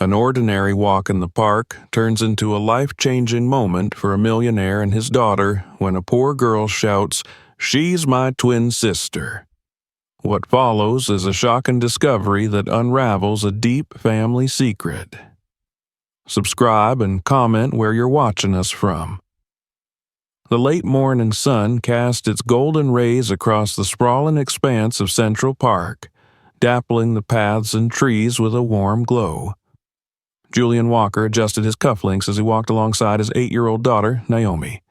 An ordinary walk in the park turns into a life-changing moment for a millionaire and his daughter when a poor girl shouts, "She's my twin sister." What follows is a shocking discovery that unravels a deep family secret. Subscribe and comment where you're watching us from. The late morning sun cast its golden rays across the sprawling expanse of Central Park, dappling the paths and trees with a warm glow. Julian Walker adjusted his cufflinks as he walked alongside his 8-year-old daughter, Naomi.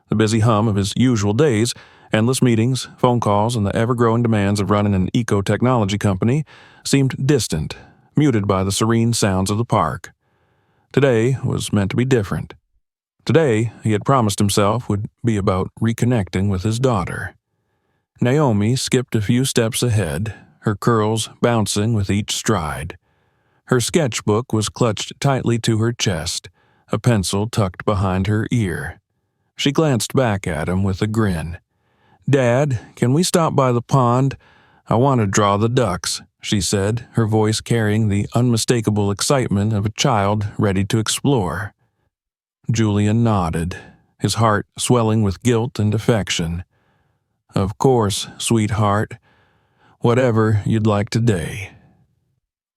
The busy hum of his usual days, endless meetings, phone calls, and the ever-growing demands of running an eco-technology company seemed distant, muted by the serene sounds of the park. Today was meant to be different. Today, he had promised himself, would be about reconnecting with his daughter. Naomi skipped a few steps ahead, her curls bouncing with each stride. Her sketchbook was clutched tightly to her chest, a pencil tucked behind her ear. She glanced back at him with a grin. "Dad, can we stop by the pond? I want to draw the ducks," she said, her voice carrying the unmistakable excitement of a child ready to explore. Julian nodded, his heart swelling with guilt and affection. "Of course, sweetheart. Whatever you'd like today."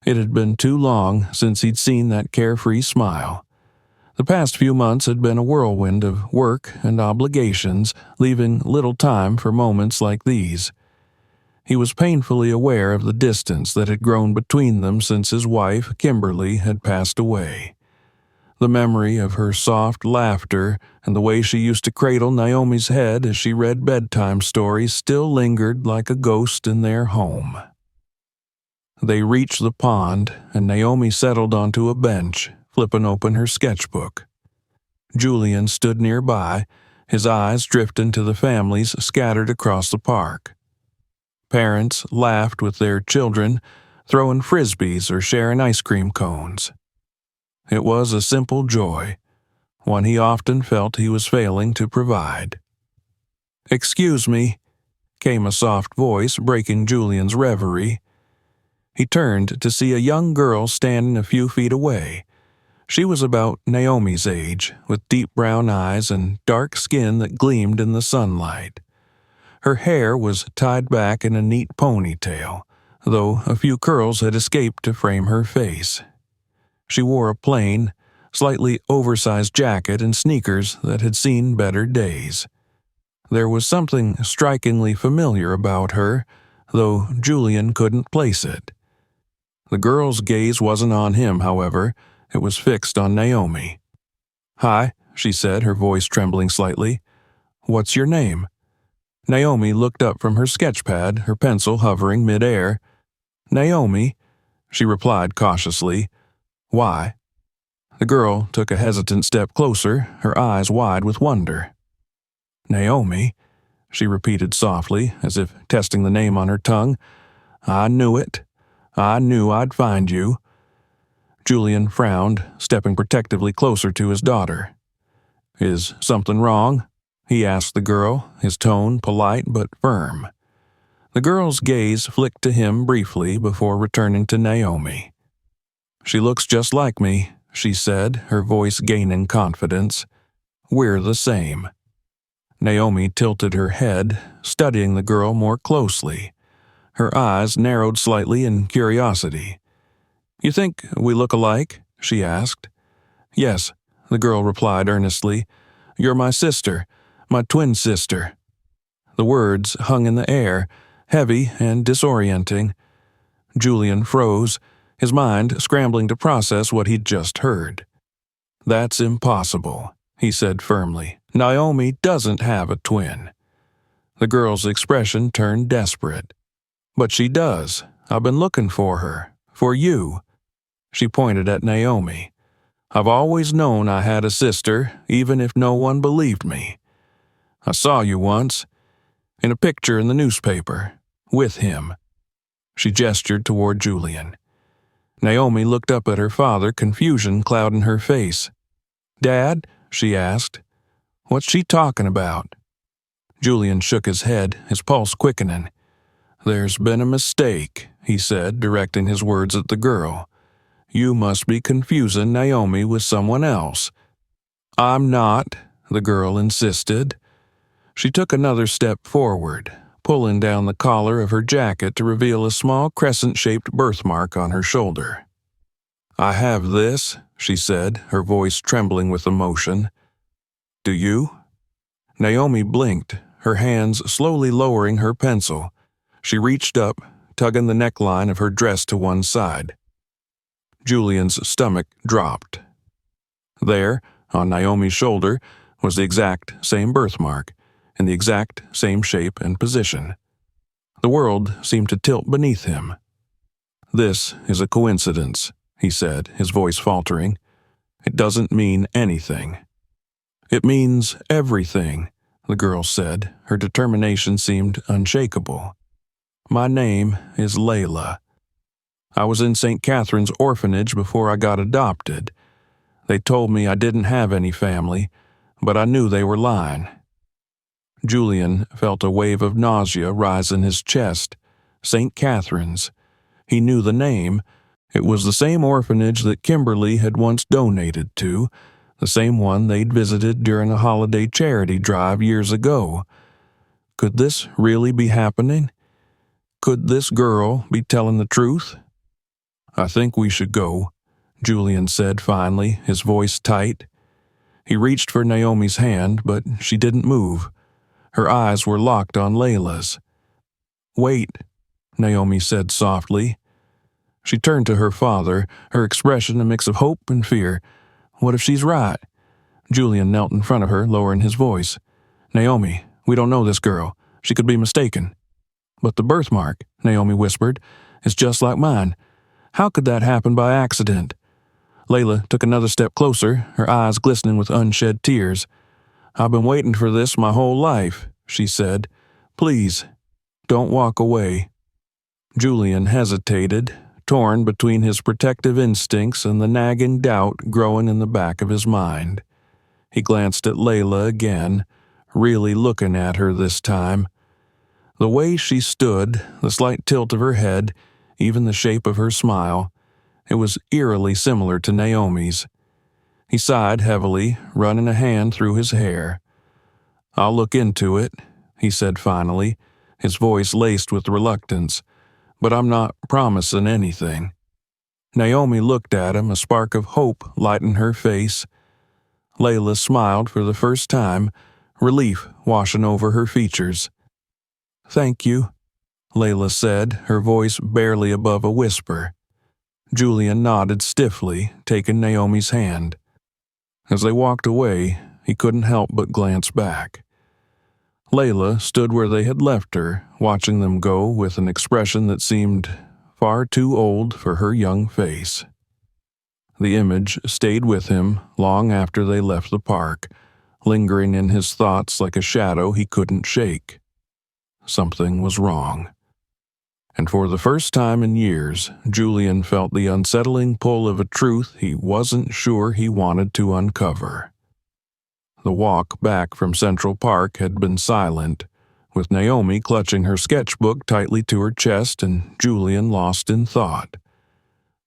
It had been too long since he'd seen that carefree smile. The past few months had been a whirlwind of work and obligations, leaving little time for moments like these. He was painfully aware of the distance that had grown between them since his wife, Kimberly, had passed away. The memory of her soft laughter and the way she used to cradle Naomi's head as she read bedtime stories still lingered like a ghost in their home. They reached the pond, and Naomi settled onto a bench, flipping open her sketchbook. Julian stood nearby, his eyes drifting to the families scattered across the park. Parents laughed with their children, throwing frisbees or sharing ice cream cones. It was a simple joy, one he often felt he was failing to provide. "Excuse me," came a soft voice breaking Julian's reverie. He turned to see a young girl standing a few feet away. She was about Naomi's age, with deep brown eyes and dark skin that gleamed in the sunlight. Her hair was tied back in a neat ponytail, though a few curls had escaped to frame her face. She wore a plain, slightly oversized jacket and sneakers that had seen better days. There was something strikingly familiar about her, though Julian couldn't place it. The girl's gaze wasn't on him, however. It was fixed on Naomi. "Hi," she said, her voice trembling slightly. "What's your name?" Naomi looked up from her sketchpad, her pencil hovering mid-air. "Naomi," she replied cautiously. "Why?" The girl took a hesitant step closer, her eyes wide with wonder. "Naomi," she repeated softly, as if testing the name on her tongue. "I knew it. I knew I'd find you." Julian frowned, stepping protectively closer to his daughter. "Is something wrong?" he asked the girl, his tone polite but firm. The girl's gaze flicked to him briefly before returning to Naomi. "She looks just like me," she said, her voice gaining confidence. "We're the same." Naomi tilted her head, studying the girl more closely. Her eyes narrowed slightly in curiosity. "You think we look alike?" she asked. "Yes," the girl replied earnestly. "You're my sister, my twin sister." The words hung in the air, heavy and disorienting. Julian froze, his mind scrambling to process what he'd just heard. "That's impossible," he said firmly. "Naomi doesn't have a twin." The girl's expression turned desperate. "But she does. I've been looking for her. For you." She pointed at Naomi. "I've always known I had a sister, even if no one believed me. I saw you once, in a picture in the newspaper, with him." She gestured toward Julian. Naomi looked up at her father, confusion clouding her face. "Dad?" she asked. "What's she talking about?" Julian shook his head, his pulse quickening. "There's been a mistake," he said, directing his words at the girl. You must be confusing Naomi with someone else." "I'm not," the girl insisted. She took another step forward, pulling down the collar of her jacket to reveal a small crescent-shaped birthmark on her shoulder. "I have this," she said, her voice trembling with emotion. "Do you?" Naomi blinked, her hands slowly lowering her pencil. She reached up, tugging the neckline of her dress to one side. Julian's stomach dropped. There, on Naomi's shoulder, was the exact same birthmark, in the exact same shape and position. The world seemed to tilt beneath him. "This is a coincidence," he said, his voice faltering. "It doesn't mean anything." "It means everything," the girl said. Her determination seemed unshakable. "My name is Layla. I was in St. Catherine's orphanage before I got adopted. They told me I didn't have any family, but I knew they were lying." Julian felt a wave of nausea rise in his chest. St. Catherine's. He knew the name. It was the same orphanage that Kimberly had once donated to, the same one they'd visited during a holiday charity drive years ago. Could this really be happening? Could this girl be telling the truth? "I think we should go," Julian said finally, his voice tight. He reached for Naomi's hand, but she didn't move. Her eyes were locked on Layla's. "Wait," Naomi said softly. She turned to her father, her expression a mix of hope and fear. "What if she's right?" Julian knelt in front of her, lowering his voice. "Naomi, we don't know this girl. She could be mistaken." "But the birthmark," Naomi whispered, "is just like mine. How could that happen by accident?" Layla took another step closer, her eyes glistening with unshed tears. "I've been waiting for this my whole life," she said. "Please, don't walk away." Julian hesitated, torn between his protective instincts and the nagging doubt growing in the back of his mind. He glanced at Layla again, really looking at her this time. The way she stood, the slight tilt of her head, even the shape of her smile, it was eerily similar to Naomi's. He sighed heavily, running a hand through his hair. "I'll look into it," he said finally, his voice laced with reluctance, "but I'm not promising anything." Naomi looked at him, a spark of hope lighting her face. Layla smiled for the first time, relief washing over her features. "Thank you," Layla said, her voice barely above a whisper. Julian nodded stiffly, taking Naomi's hand. As they walked away, he couldn't help but glance back. Layla stood where they had left her, watching them go with an expression that seemed far too old for her young face. The image stayed with him long after they left the park, lingering in his thoughts like a shadow he couldn't shake. Something was wrong. And for the first time in years, Julian felt the unsettling pull of a truth he wasn't sure he wanted to uncover. The walk back from Central Park had been silent, with Naomi clutching her sketchbook tightly to her chest and Julian lost in thought.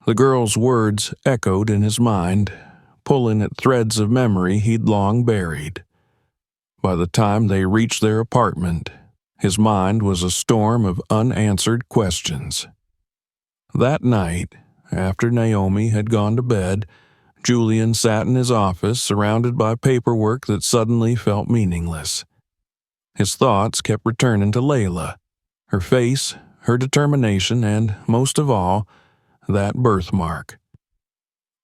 The girl's words echoed in his mind, pulling at threads of memory he'd long buried. By the time they reached their apartment, his mind was a storm of unanswered questions. That night, after Naomi had gone to bed, Julian sat in his office surrounded by paperwork that suddenly felt meaningless. His thoughts kept returning to Layla, her face, her determination, and, most of all, that birthmark.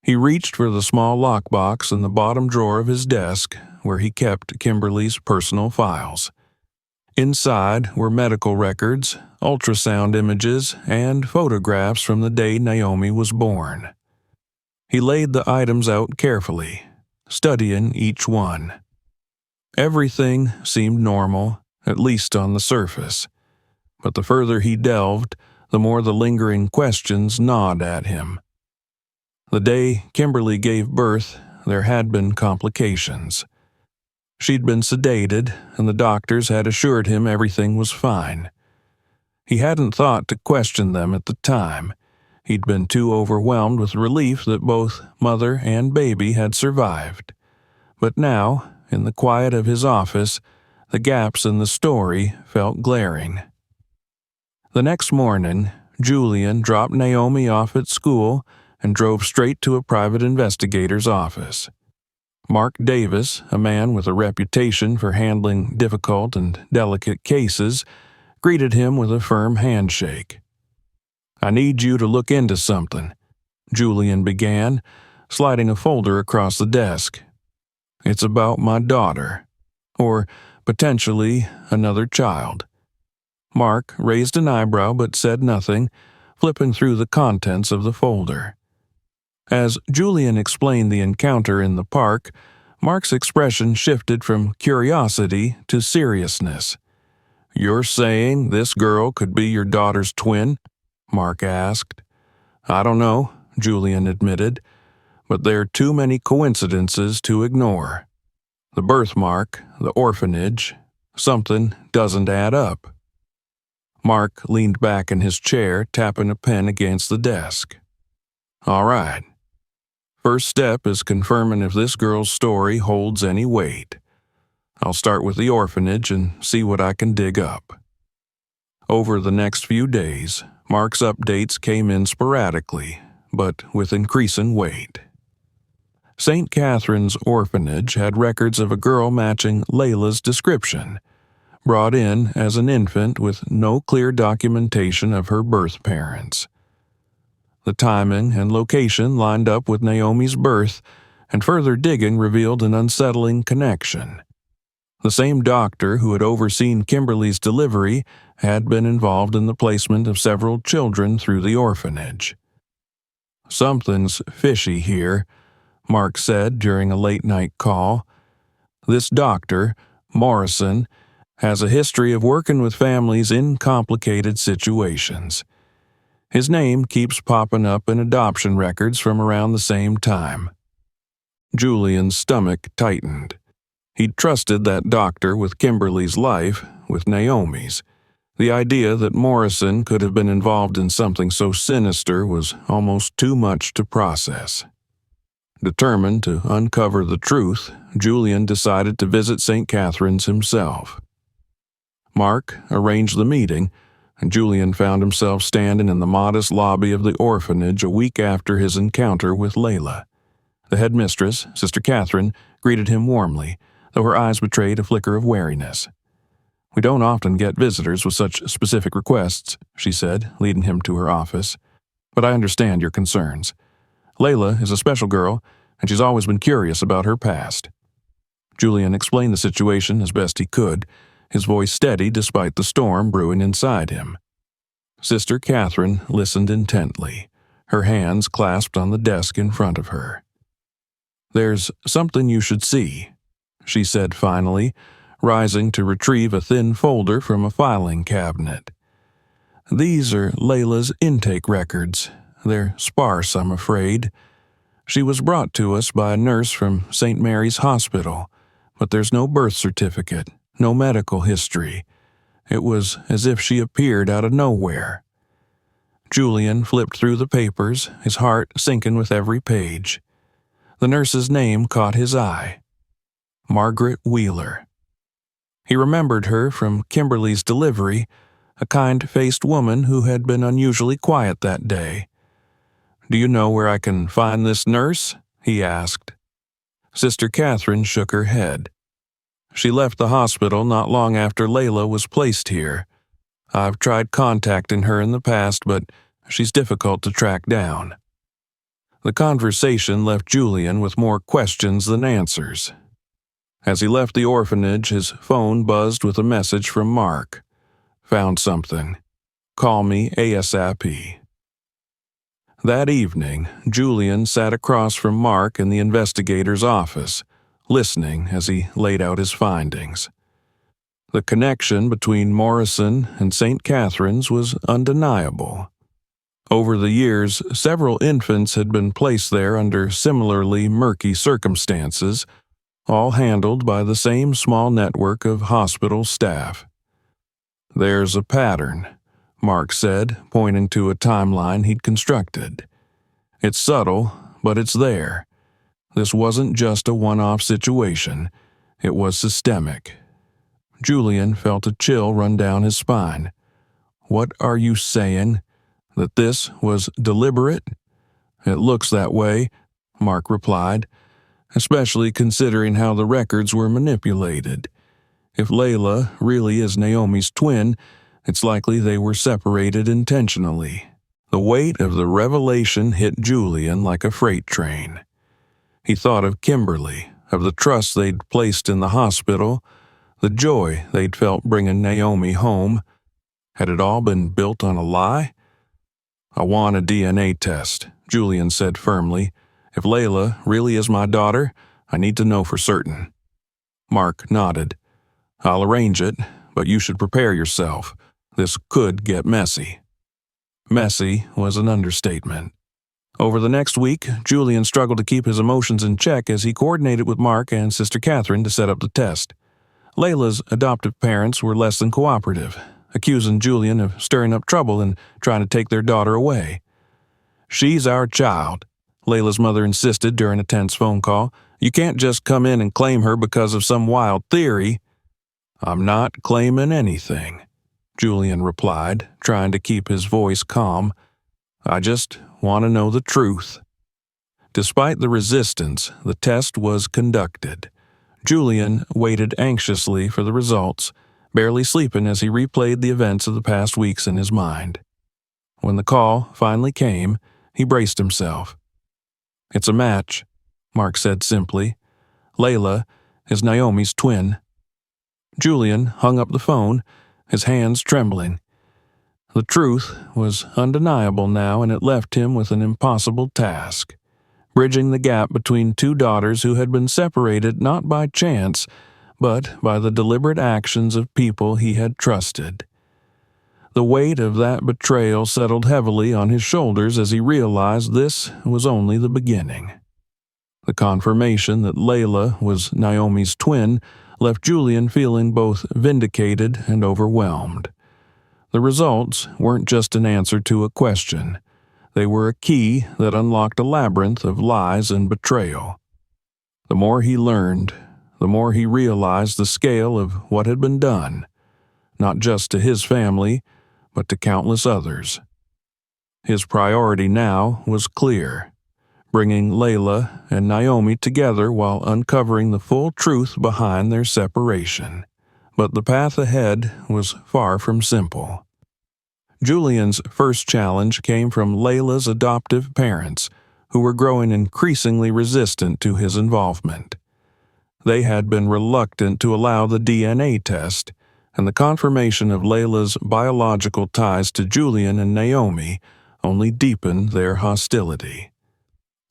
He reached for the small lockbox in the bottom drawer of his desk where he kept Kimberly's personal files. Inside were medical records, ultrasound images, and photographs from the day Naomi was born. He laid the items out carefully, studying each one. Everything seemed normal, at least on the surface, but the further he delved, the more the lingering questions gnawed at him. The day Kimberly gave birth, there had been complications. She'd been sedated, and the doctors had assured him everything was fine. He hadn't thought to question them at the time. He'd been too overwhelmed with relief that both mother and baby had survived. But now, in the quiet of his office, the gaps in the story felt glaring. The next morning, Julian dropped Naomi off at school and drove straight to a private investigator's office. Mark Davis, a man with a reputation for handling difficult and delicate cases, greeted him with a firm handshake. "I need you to look into something," Julian began, sliding a folder across the desk. "It's about my daughter, or potentially another child." Mark raised an eyebrow but said nothing, flipping through the contents of the folder. As Julian explained the encounter in the park, Mark's expression shifted from curiosity to seriousness. "You're saying this girl could be your daughter's twin?" Mark asked. "I don't know," Julian admitted, "but there are too many coincidences to ignore. The birthmark, the orphanage, something doesn't add up." Mark leaned back in his chair, tapping a pen against the desk. "All right. First step is confirming if this girl's story holds any weight. I'll start with the orphanage and see what I can dig up." Over the next few days, Mark's updates came in sporadically, but with increasing weight. St. Catherine's Orphanage had records of a girl matching Layla's description, brought in as an infant with no clear documentation of her birth parents. The timing and location lined up with Naomi's birth, and further digging revealed an unsettling connection. The same doctor who had overseen Kimberly's delivery had been involved in the placement of several children through the orphanage. "Something's fishy here," Mark said during a late-night call. "This doctor, Morrison, has a history of working with families in complicated situations. His name keeps popping up in adoption records from around the same time." Julian's stomach tightened. He'd trusted that doctor with Kimberly's life, with Naomi's. The idea that Morrison could have been involved in something so sinister was almost too much to process. Determined to uncover the truth, Julian decided to visit St. Catherine's himself. Mark arranged the meeting, and Julian found himself standing in the modest lobby of the orphanage a week after his encounter with Layla. The headmistress, Sister Catherine, greeted him warmly, though her eyes betrayed a flicker of wariness. "We don't often get visitors with such specific requests," she said, leading him to her office. "But I understand your concerns. Layla is a special girl, and she's always been curious about her past." Julian explained the situation as best he could, his voice steady despite the storm brewing inside him. Sister Catherine listened intently, her hands clasped on the desk in front of her. "There's something you should see," she said finally, rising to retrieve a thin folder from a filing cabinet. "These are Layla's intake records. They're sparse, I'm afraid. She was brought to us by a nurse from St. Mary's Hospital, but there's no birth certificate, no medical history. It was as if she appeared out of nowhere." Julian flipped through the papers, his heart sinking with every page. The nurse's name caught his eye. Margaret Wheeler. He remembered her from Kimberly's delivery, a kind-faced woman who had been unusually quiet that day. "Do you know where I can find this nurse?" he asked. Sister Catherine shook her head. "She left the hospital not long after Layla was placed here. I've tried contacting her in the past, but she's difficult to track down." The conversation left Julian with more questions than answers. As he left the orphanage, his phone buzzed with a message from Mark. "Found something. Call me ASAP." That evening, Julian sat across from Mark in the investigator's office, listening as he laid out his findings. The connection between Morrison and St. Catherine's was undeniable. Over the years, several infants had been placed there under similarly murky circumstances, all handled by the same small network of hospital staff. "There's a pattern. Mark said, pointing to a timeline he'd constructed. It's subtle, but it's there. This wasn't just a one-off situation. It was systemic. Julian felt a chill run down his spine. What are you saying? That this was deliberate? It looks that way, Mark replied, especially considering how the records were manipulated. If Layla really is Naomi's twin, it's likely they were separated intentionally. The weight of the revelation hit Julian like a freight train. He thought of Kimberly, of the trust they'd placed in the hospital, the joy they'd felt bringing Naomi home. Had it all been built on a lie? I want a DNA test, Julian said firmly. If Layla really is my daughter, I need to know for certain. Mark nodded. I'll arrange it, but you should prepare yourself. This could get messy. Messy was an understatement. Over the next week, Julian struggled to keep his emotions in check as he coordinated with Mark and Sister Catherine to set up the test. Layla's adoptive parents were less than cooperative, accusing Julian of stirring up trouble and trying to take their daughter away. She's our child, Layla's mother insisted during a tense phone call. You can't just come in and claim her because of some wild theory. I'm not claiming anything, Julian replied, trying to keep his voice calm. I just want to know the truth. Despite the resistance, the test was conducted. Julian waited anxiously for the results, barely sleeping as he replayed the events of the past weeks in his mind. When the call finally came, he braced himself. It's a match, Mark said simply. Layla is Naomi's twin. Julian hung up the phone, his hands trembling. The truth was undeniable now, and it left him with an impossible task, bridging the gap between two daughters who had been separated not by chance, but by the deliberate actions of people he had trusted. The weight of that betrayal settled heavily on his shoulders as he realized this was only the beginning. The confirmation that Layla was Naomi's twin left Julian feeling both vindicated and overwhelmed. The results weren't just an answer to a question. They were a key that unlocked a labyrinth of lies and betrayal. The more he learned, the more he realized the scale of what had been done, not just to his family, but to countless others. His priority now was clear, bringing Layla and Naomi together while uncovering the full truth behind their separation. But the path ahead was far from simple. Julian's first challenge came from Layla's adoptive parents, who were growing increasingly resistant to his involvement. They had been reluctant to allow the DNA test, and the confirmation of Layla's biological ties to Julian and Naomi only deepened their hostility.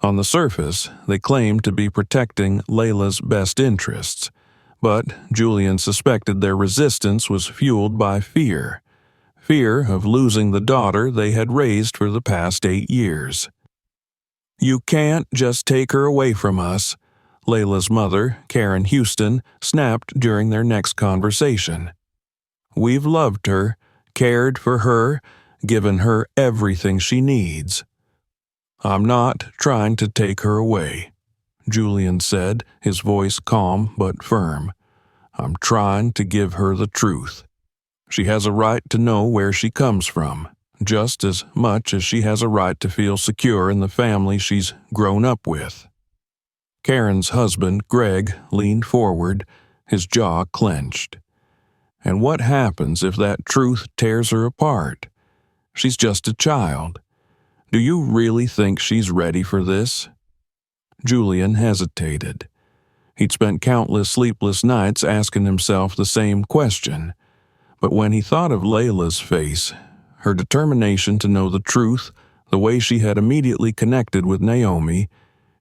On the surface, they claimed to be protecting Layla's best interests, but Julian suspected their resistance was fueled by fear of losing the daughter they had raised for the past 8 years. You can't just take her away from us, Layla's mother, Karen Houston, snapped during their next conversation. We've loved her, cared for her, given her everything she needs. I'm not trying to take her away, Julian said, his voice calm but firm. I'm trying to give her the truth. She has a right to know where she comes from, just as much as she has a right to feel secure in the family she's grown up with. Karen's husband, Greg, leaned forward, his jaw clenched. And what happens if that truth tears her apart? She's just a child. Do you really think she's ready for this? Julian hesitated. He'd spent countless sleepless nights asking himself the same question. But when he thought of Layla's face, her determination to know the truth, the way she had immediately connected with Naomi,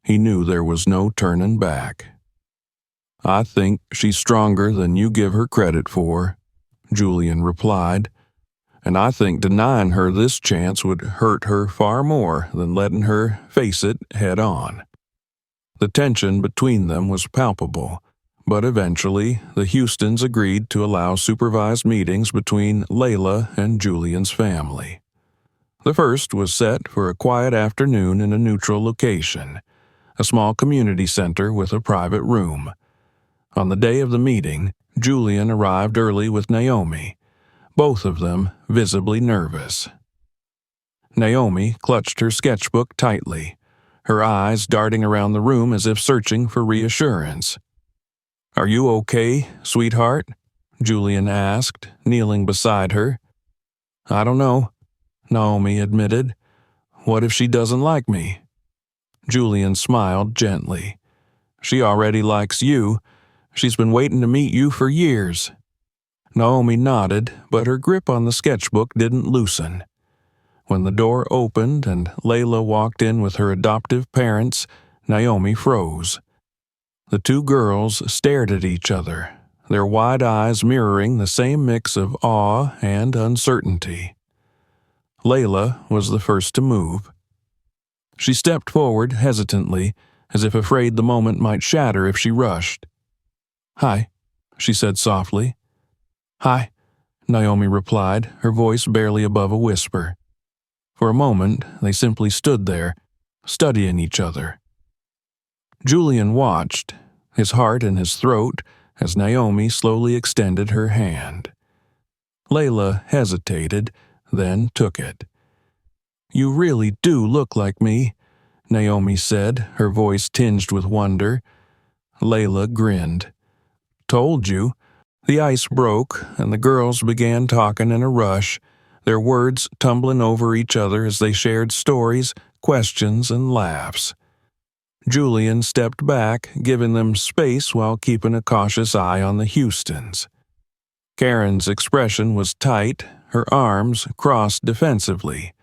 he knew there was no turning back. I think she's stronger than you give her credit for, Julian replied, and I think denying her this chance would hurt her far more than letting her face it head on. The tension between them was palpable, But eventually, the Houstons agreed to allow supervised meetings between Layla and Julian's family. The first was set for a quiet afternoon in a neutral location, a small community center with a private room. On the day of the meeting, Julian arrived early with Naomi, both of them visibly nervous. Naomi clutched her sketchbook tightly, her eyes darting around the room as if searching for reassurance. "Are you okay, sweetheart?" Julian asked, kneeling beside her. "I don't know," Naomi admitted. "What if she doesn't like me?" Julian smiled gently. "She already likes you. She's been waiting to meet you for years." Naomi nodded, but her grip on the sketchbook didn't loosen. When the door opened and Layla walked in with her adoptive parents, Naomi froze. The two girls stared at each other, their wide eyes mirroring the same mix of awe and uncertainty. Layla was the first to move. She stepped forward hesitantly, as if afraid the moment might shatter if she rushed. "Hi," she said softly. "Hi," Naomi replied, her voice barely above a whisper. For a moment, they simply stood there, studying each other. Julian watched, his heart in his throat, as Naomi slowly extended her hand. Layla hesitated, then took it. "You really do look like me," Naomi said, her voice tinged with wonder. Layla grinned. "Told you." The ice broke, and the girls began talking in a rush, their words tumbling over each other as they shared stories, questions, and laughs. Julian stepped back, giving them space while keeping a cautious eye on the Houstons. Karen's expression was tight, her arms crossed defensively,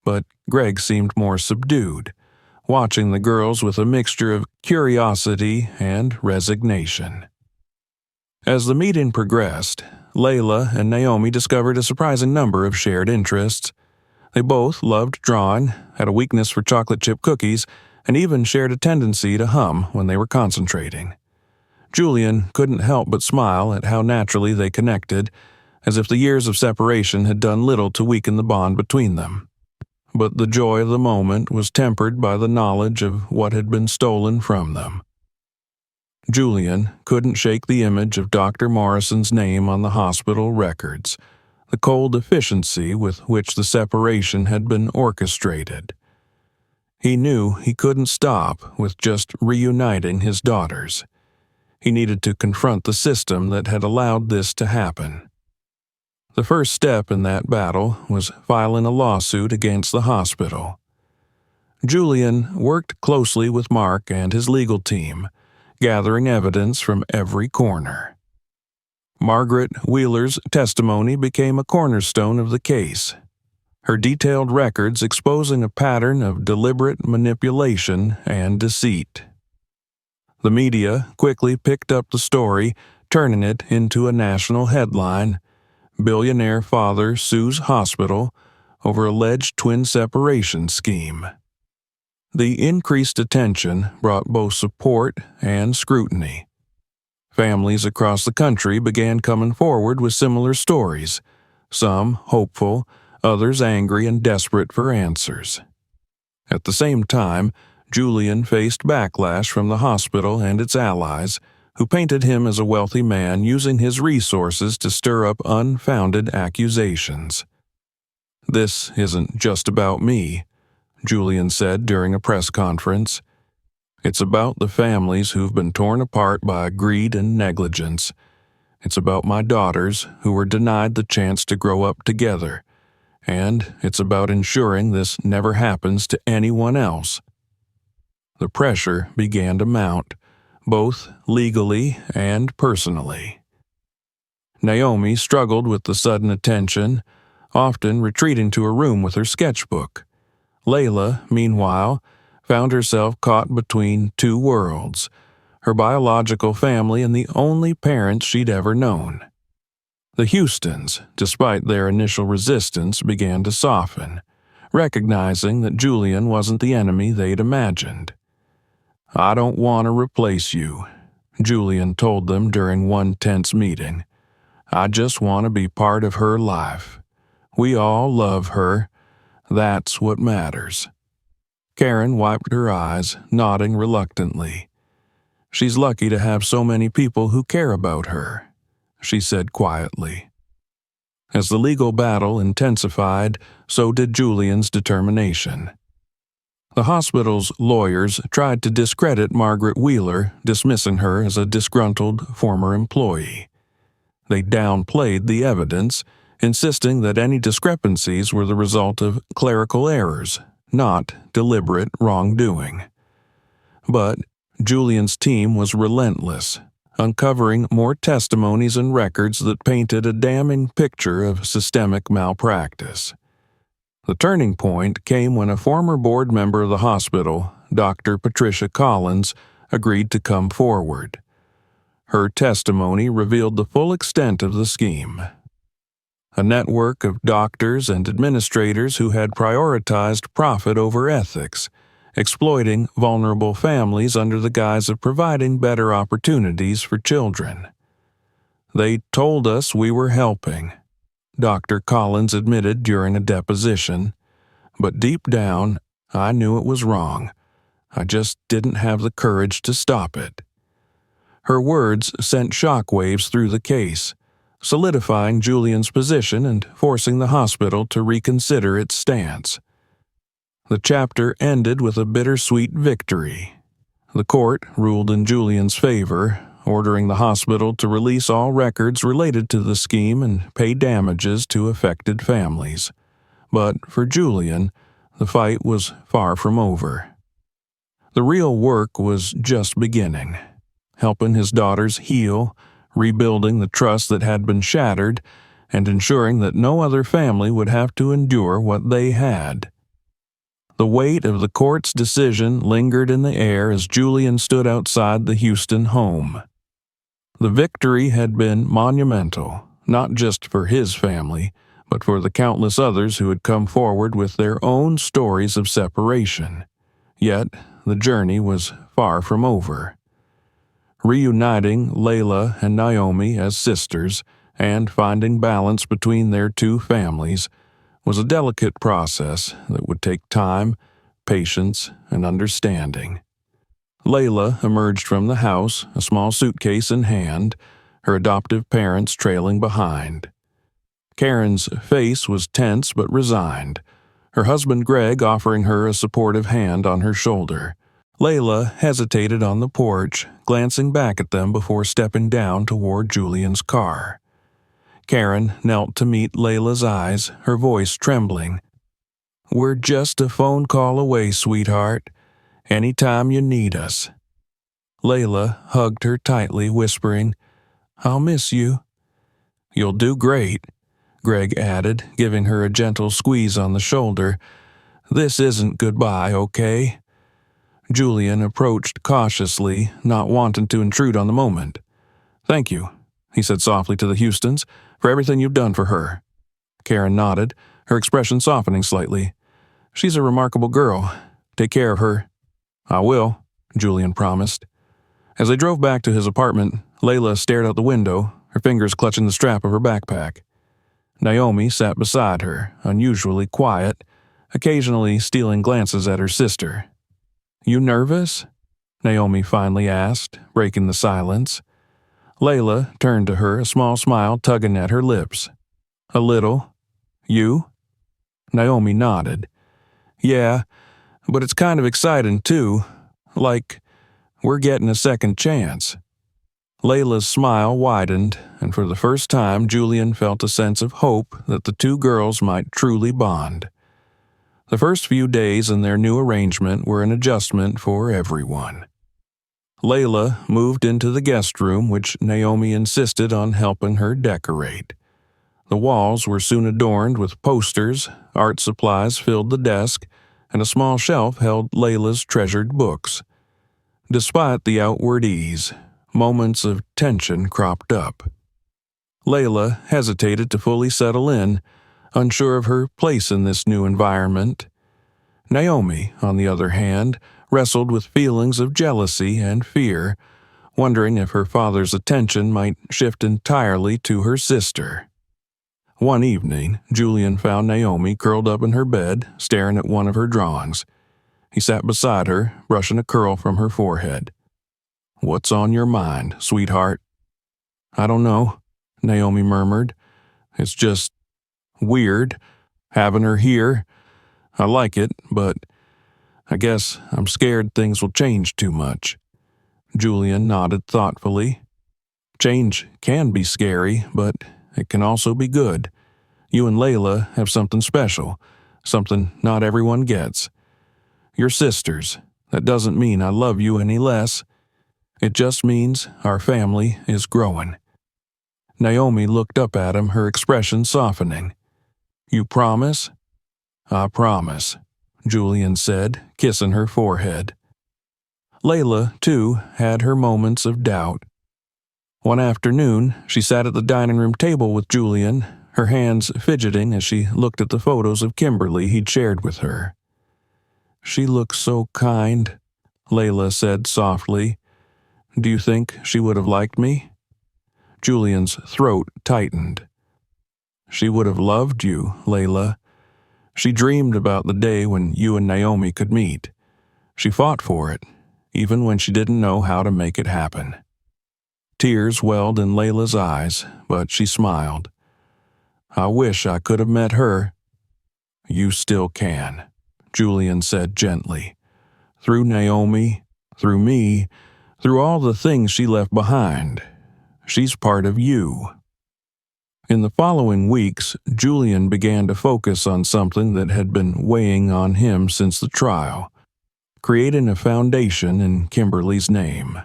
but Greg seemed more subdued, watching the girls with a mixture of curiosity and resignation. As the meeting progressed, Layla and Naomi discovered a surprising number of shared interests. They both loved drawing, had a weakness for chocolate chip cookies, and even shared a tendency to hum when they were concentrating. Julian couldn't help but smile at how naturally they connected, as if the years of separation had done little to weaken the bond between them. But the joy of the moment was tempered by the knowledge of what had been stolen from them. Julian couldn't shake the image of Dr. Morrison's name on the hospital records, the cold efficiency with which the separation had been orchestrated. He knew he couldn't stop with just reuniting his daughters. He needed to confront the system that had allowed this to happen. The first step in that battle was filing a lawsuit against the hospital. Julian worked closely with Mark and his legal team, gathering evidence from every corner. Margaret Wheeler's testimony became a cornerstone of the case, her detailed records exposing a pattern of deliberate manipulation and deceit. The media quickly picked up the story, turning it into a national headline: "Billionaire Father Sues Hospital Over Alleged Twin Separation Scheme." The increased attention brought both support and scrutiny. Families across the country began coming forward with similar stories, some hopeful, others angry and desperate for answers. At the same time, Julian faced backlash from the hospital and its allies, who painted him as a wealthy man using his resources to stir up unfounded accusations. "This isn't just about me," Julian said during a press conference. "It's about the families who've been torn apart by greed and negligence. It's about my daughters who were denied the chance to grow up together. And it's about ensuring this never happens to anyone else." The pressure began to mount, both legally and personally. Naomi struggled with the sudden attention, often retreating to her room with her sketchbook. Layla, meanwhile, found herself caught between two worlds, her biological family and the only parents she'd ever known. The Houstons, despite their initial resistance, began to soften, recognizing that Julian wasn't the enemy they'd imagined. "I don't want to replace you," Julian told them during one tense meeting. I just want to be part of her life. We all love her. That's what matters. Karen wiped her eyes, nodding reluctantly. She's lucky to have so many people who care about her, she said quietly. As the legal battle intensified, so did Julian's determination. The hospital's lawyers tried to discredit Margaret Wheeler, dismissing her as a disgruntled former employee. They downplayed the evidence, insisting that any discrepancies were the result of clerical errors, not deliberate wrongdoing. But Julian's team was relentless, uncovering more testimonies and records that painted a damning picture of systemic malpractice. The turning point came when a former board member of the hospital, Dr. Patricia Collins, agreed to come forward. Her testimony revealed the full extent of the scheme. A network of doctors and administrators who had prioritized profit over ethics, exploiting vulnerable families under the guise of providing better opportunities for children. They told us we were helping, Dr. Collins admitted during a deposition, but deep down, I knew it was wrong. I just didn't have the courage to stop it. Her words sent shockwaves through the case, solidifying Julian's position and forcing the hospital to reconsider its stance. The chapter ended with a bittersweet victory. The court ruled in Julian's favor, ordering the hospital to release all records related to the scheme and pay damages to affected families. But for Julian, the fight was far from over. The real work was just beginning, helping his daughters heal, rebuilding the trust that had been shattered, and ensuring that no other family would have to endure what they had. The weight of the court's decision lingered in the air as Julian stood outside the Houston home. The victory had been monumental, not just for his family, but for the countless others who had come forward with their own stories of separation. Yet, the journey was far from over. Reuniting Layla and Naomi as sisters and finding balance between their two families was a delicate process that would take time, patience, and understanding. Layla emerged from the house, a small suitcase in hand, her adoptive parents trailing behind. Karen's face was tense but resigned, her husband Greg offering her a supportive hand on her shoulder. Layla hesitated on the porch, glancing back at them before stepping down toward Julian's car. Karen knelt to meet Layla's eyes, her voice trembling. "We're just a phone call away, sweetheart. Anytime you need us." Layla hugged her tightly, whispering, "I'll miss you." "You'll do great," Greg added, giving her a gentle squeeze on the shoulder. "This isn't goodbye, okay?" Julian approached cautiously, not wanting to intrude on the moment. "Thank you," he said softly to the Houstons, "for everything you've done for her." Karen nodded, her expression softening slightly. "She's a remarkable girl. Take care of her." "I will," Julian promised. As they drove back to his apartment, Layla stared out the window, her fingers clutching the strap of her backpack. Naomi sat beside her, unusually quiet, occasionally stealing glances at her sister. "You nervous?" Naomi finally asked, breaking the silence. Layla turned to her, a small smile tugging at her lips. "A little. You?" Naomi nodded. "Yeah, but it's kind of exciting too. Like, we're getting a second chance." Layla's smile widened, and for the first time Julian felt a sense of hope that the two girls might truly bond. The first few days in their new arrangement were an adjustment for everyone. Layla moved into the guest room, which Naomi insisted on helping her decorate. The walls were soon adorned with posters, art supplies filled the desk, and a small shelf held Layla's treasured books. Despite the outward ease, moments of tension cropped up. Layla hesitated to fully settle in, unsure of her place in this new environment. Naomi, on the other hand, wrestled with feelings of jealousy and fear, wondering if her father's attention might shift entirely to her sister. One evening, Julian found Naomi curled up in her bed, staring at one of her drawings. He sat beside her, brushing a curl from her forehead. "What's on your mind, sweetheart?" "I don't know," Naomi murmured. "It's just weird, having her here. I like it, but I guess I'm scared things will change too much." Julian nodded thoughtfully. "Change can be scary, but it can also be good. You and Layla have something special, something not everyone gets. You're sisters. That doesn't mean I love you any less. It just means our family is growing." Naomi looked up at him, her expression softening. "You promise?" "I promise," Julian said, kissing her forehead. Layla, too, had her moments of doubt. One afternoon, she sat at the dining room table with Julian, her hands fidgeting as she looked at the photos of Kimberly he'd shared with her. "She looks so kind," Layla said softly. "Do you think she would have liked me?" Julian's throat tightened. "She would have loved you, Layla. She dreamed about the day when you and Naomi could meet. She fought for it, even when she didn't know how to make it happen." Tears welled in Layla's eyes, but she smiled. "I wish I could have met her." "You still can," Julian said gently. "Through Naomi, through me, through all the things she left behind. She's part of you." In the following weeks, Julian began to focus on something that had been weighing on him since the trial: creating a foundation in Kimberly's name.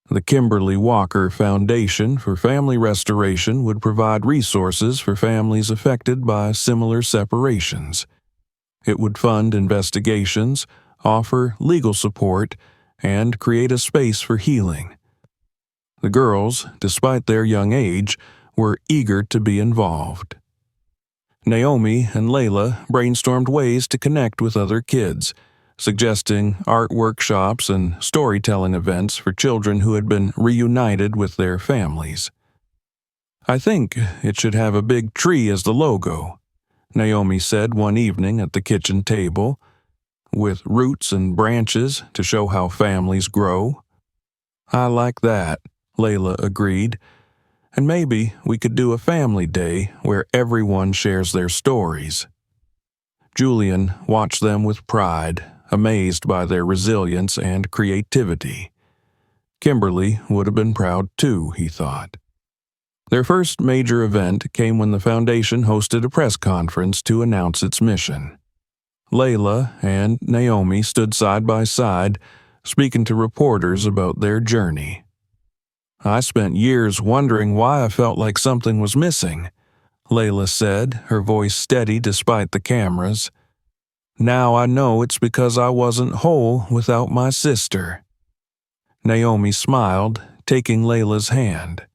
The Kimberly Walker Foundation for Family Restoration would provide resources for families affected by similar separations. It would fund investigations, offer legal support, and create a space for healing. The girls, despite their young age, were eager to be involved. Naomi and Layla brainstormed ways to connect with other kids, suggesting art workshops and storytelling events for children who had been reunited with their families. "I think it should have a big tree as the logo," Naomi said one evening at the kitchen table, "with roots and branches to show how families grow." "I like that," Layla agreed. "And maybe we could do a family day where everyone shares their stories." Julian watched them with pride, amazed by their resilience and creativity. Kimberly would have been proud too, he thought. Their first major event came when the foundation hosted a press conference to announce its mission. Layla and Naomi stood side by side, speaking to reporters about their journey. "I spent years wondering why I felt like something was missing," Layla said, her voice steady despite the cameras. "Now I know it's because I wasn't whole without my sister." Naomi smiled, taking Layla's hand.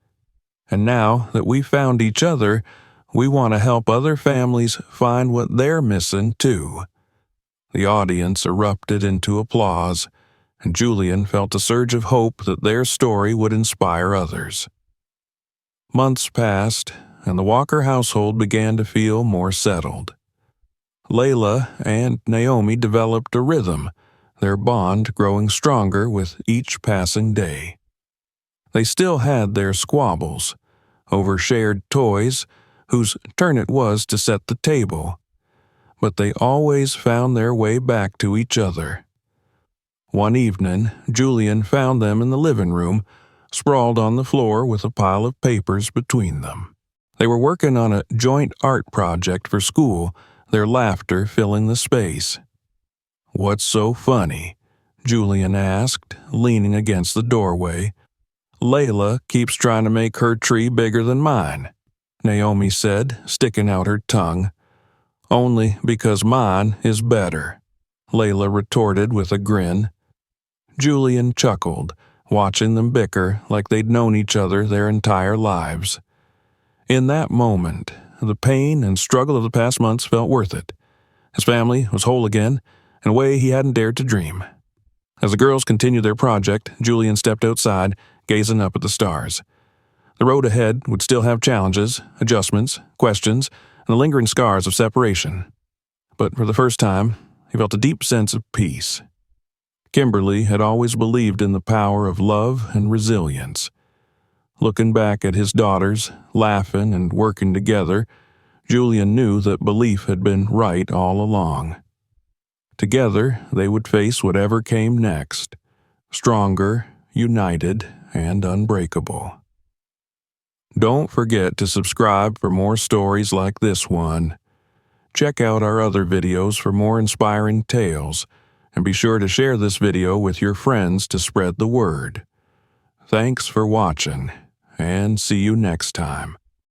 "And now that we found each other, we want to help other families find what they're missing too." The audience erupted into applause, and Julian felt a surge of hope that their story would inspire others. Months passed, and the Walker household began to feel more settled. Layla and Naomi developed a rhythm, their bond growing stronger with each passing day. They still had their squabbles over shared toys, whose turn it was to set the table, but they always found their way back to each other. One evening, Julian found them in the living room, sprawled on the floor with a pile of papers between them. They were working on a joint art project for school, their laughter filling the space. "What's so funny?" Julian asked, leaning against the doorway. "Layla keeps trying to make her tree bigger than mine," Naomi said, sticking out her tongue. "Only because mine is better," Layla retorted with a grin. Julian chuckled, watching them bicker like they'd known each other their entire lives. In that moment, the pain and struggle of the past months felt worth it. His family was whole again, in a way he hadn't dared to dream. As the girls continued their project, Julian stepped outside, gazing up at the stars. The road ahead would still have challenges, adjustments, questions, and the lingering scars of separation. But for the first time, he felt a deep sense of peace. Kimberly had always believed in the power of love and resilience. Looking back at his daughters, laughing and working together, Julian knew that belief had been right all along. Together, they would face whatever came next, stronger, united, and unbreakable. Don't forget to subscribe for more stories like this one. Check out our other videos for more inspiring tales, and be sure to share this video with your friends to spread the word. Thanks for watching, and see you next time.